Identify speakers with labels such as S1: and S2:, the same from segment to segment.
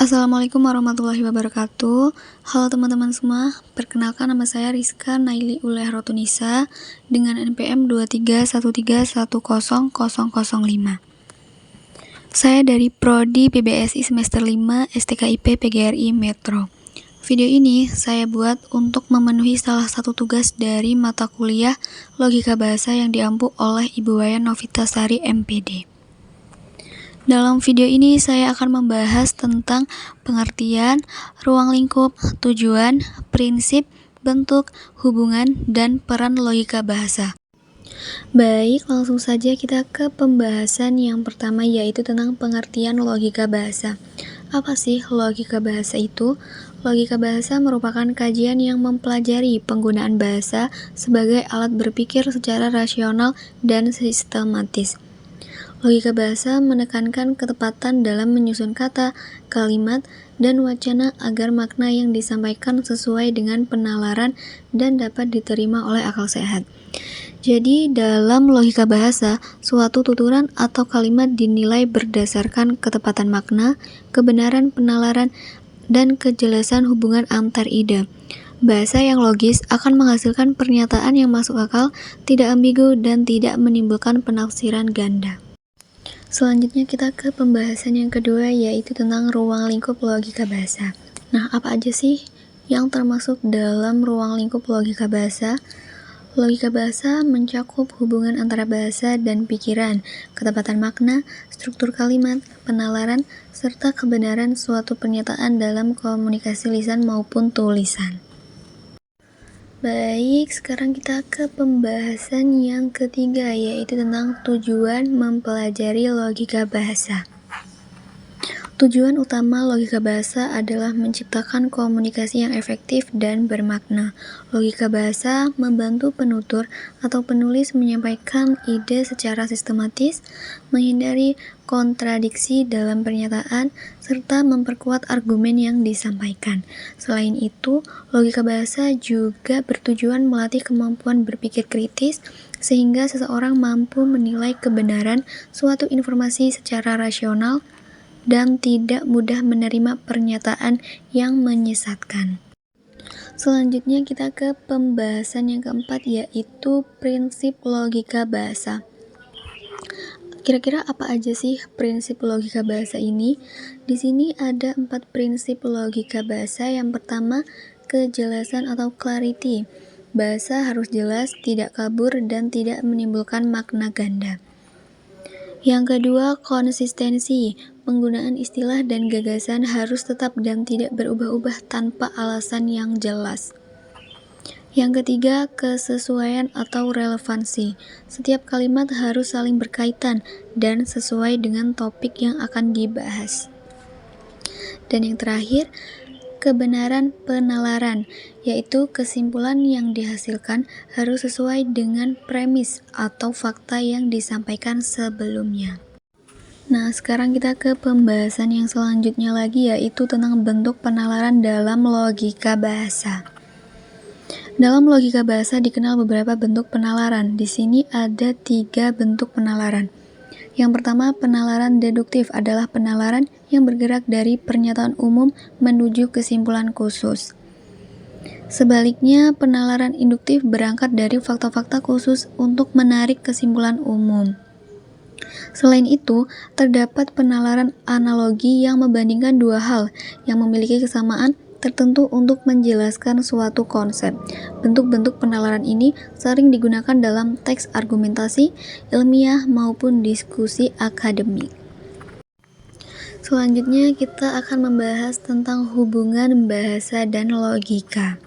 S1: Assalamualaikum warahmatullahi wabarakatuh. Halo teman-teman semua, perkenalkan nama saya Rizka Naili Uleh Rotunisa dengan NPM 231310005. Saya dari Prodi PBSI semester 5 STKIP PGRI Metro. Video ini saya buat untuk memenuhi salah satu tugas dari mata kuliah Logika Bahasa yang diampu oleh Ibu Wayan Novitasari MPD. Dalam video ini saya akan membahas tentang pengertian, ruang lingkup, tujuan, prinsip, bentuk, hubungan, dan peran logika bahasa. Baik, langsung saja kita ke pembahasan yang pertama, yaitu tentang pengertian logika bahasa. Apa sih logika bahasa itu? Logika bahasa merupakan kajian yang mempelajari penggunaan bahasa sebagai alat berpikir secara rasional dan sistematis. Logika bahasa menekankan ketepatan dalam menyusun kata, kalimat, dan wacana agar makna yang disampaikan sesuai dengan penalaran dan dapat diterima oleh akal sehat. Jadi, dalam logika bahasa, suatu tuturan atau kalimat dinilai berdasarkan ketepatan makna, kebenaran penalaran, dan kejelasan hubungan antar ide. Bahasa yang logis akan menghasilkan pernyataan yang masuk akal, tidak ambigu, dan tidak menimbulkan penafsiran ganda. Selanjutnya kita ke pembahasan yang kedua, yaitu tentang ruang lingkup logika bahasa. Nah, apa aja sih yang termasuk dalam ruang lingkup logika bahasa? Logika bahasa mencakup hubungan antara bahasa dan pikiran, ketepatan makna, struktur kalimat, penalaran, serta kebenaran suatu pernyataan dalam komunikasi lisan maupun tulisan. Baik, sekarang kita ke pembahasan yang ketiga, yaitu tentang tujuan mempelajari logika bahasa. Tujuan utama logika bahasa adalah menciptakan komunikasi yang efektif dan bermakna. Logika bahasa membantu penutur atau penulis menyampaikan ide secara sistematis, menghindari kontradiksi dalam pernyataan, serta memperkuat argumen yang disampaikan. Selain itu, logika bahasa juga bertujuan melatih kemampuan berpikir kritis, sehingga seseorang mampu menilai kebenaran suatu informasi secara rasional dan tidak mudah menerima pernyataan yang menyesatkan. Selanjutnya kita ke pembahasan yang keempat, yaitu prinsip logika bahasa. Kira-kira apa aja sih prinsip logika bahasa ini? Di sini ada 4 prinsip logika bahasa. Yang pertama, kejelasan atau clarity. Bahasa harus jelas, tidak kabur, dan tidak menimbulkan makna ganda. Yang kedua, konsistensi. Penggunaan istilah dan gagasan harus tetap dan tidak berubah-ubah tanpa alasan yang jelas. Yang ketiga, kesesuaian atau relevansi. Setiap kalimat harus saling berkaitan dan sesuai dengan topik yang akan dibahas. Dan yang terakhir, kebenaran penalaran, yaitu kesimpulan yang dihasilkan harus sesuai dengan premis atau fakta yang disampaikan sebelumnya. Nah, sekarang kita ke pembahasan yang selanjutnya lagi, yaitu tentang bentuk penalaran dalam logika bahasa. Dalam logika bahasa dikenal beberapa bentuk penalaran. Di sini ada 3 bentuk penalaran. Yang pertama, penalaran deduktif adalah penalaran yang bergerak dari pernyataan umum menuju kesimpulan khusus. Sebaliknya, penalaran induktif berangkat dari fakta-fakta khusus untuk menarik kesimpulan umum. Selain itu, terdapat penalaran analogi yang membandingkan dua hal yang memiliki kesamaan tertentu untuk menjelaskan suatu konsep. Bentuk-bentuk penalaran ini sering digunakan dalam teks argumentasi, ilmiah, maupun diskusi akademik. Selanjutnya kita akan membahas tentang hubungan bahasa dan logika.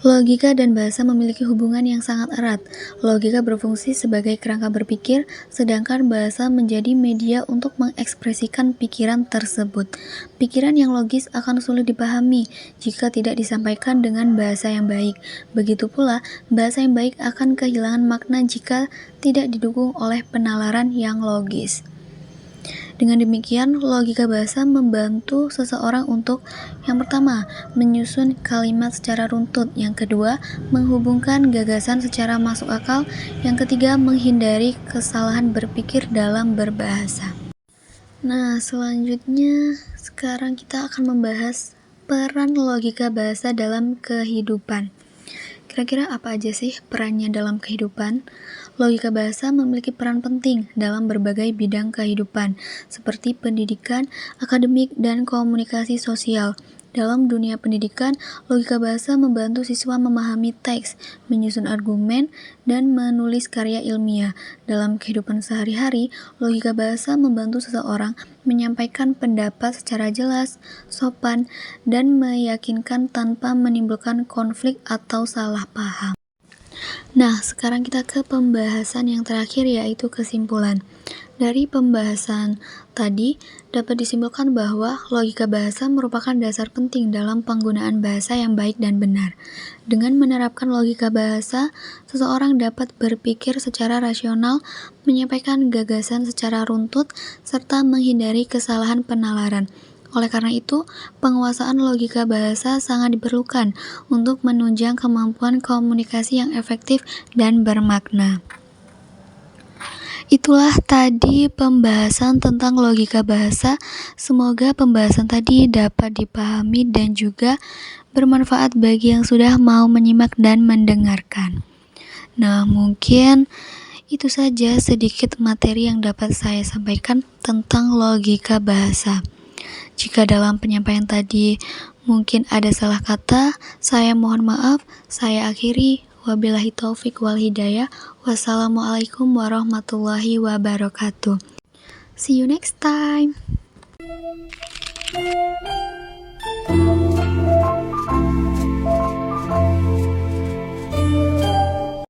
S1: Logika dan bahasa memiliki hubungan yang sangat erat. Logika berfungsi sebagai kerangka berpikir, sedangkan bahasa menjadi media untuk mengekspresikan pikiran tersebut. Pikiran yang logis akan sulit dipahami jika tidak disampaikan dengan bahasa yang baik. Begitu pula, bahasa yang baik akan kehilangan makna jika tidak didukung oleh penalaran yang logis. Dengan demikian, logika bahasa membantu seseorang untuk yang pertama, menyusun kalimat secara runtut, yang kedua, menghubungkan gagasan secara masuk akal, yang ketiga, menghindari kesalahan berpikir dalam berbahasa. Nah, selanjutnya sekarang kita akan membahas peran logika bahasa dalam kehidupan. Kira-kira apa aja sih perannya dalam kehidupan? Logika bahasa memiliki peran penting dalam berbagai bidang kehidupan, seperti pendidikan, akademik, dan komunikasi sosial. Dalam dunia pendidikan, logika bahasa membantu siswa memahami teks, menyusun argumen, dan menulis karya ilmiah. Dalam kehidupan sehari-hari, logika bahasa membantu seseorang menyampaikan pendapat secara jelas, sopan, dan meyakinkan tanpa menimbulkan konflik atau salah paham. Nah, sekarang kita ke pembahasan yang terakhir, yaitu kesimpulan. Dari pembahasan tadi, dapat disimpulkan bahwa logika bahasa merupakan dasar penting dalam penggunaan bahasa yang baik dan benar. Dengan menerapkan logika bahasa, seseorang dapat berpikir secara rasional, menyampaikan gagasan secara runtut, serta menghindari kesalahan penalaran. Oleh karena itu, penguasaan logika bahasa sangat diperlukan untuk menunjang kemampuan komunikasi yang efektif dan bermakna. Itulah tadi pembahasan tentang logika bahasa. Semoga pembahasan tadi dapat dipahami dan juga bermanfaat bagi yang sudah mau menyimak dan mendengarkan. Nah, mungkin itu saja sedikit materi yang dapat saya sampaikan tentang logika bahasa. Jika dalam penyampaian tadi mungkin ada salah kata, saya mohon maaf. Saya akhiri. Wabillahi taufik wal hidayah. Wassalamualaikum warahmatullahi wabarakatuh. See you next time.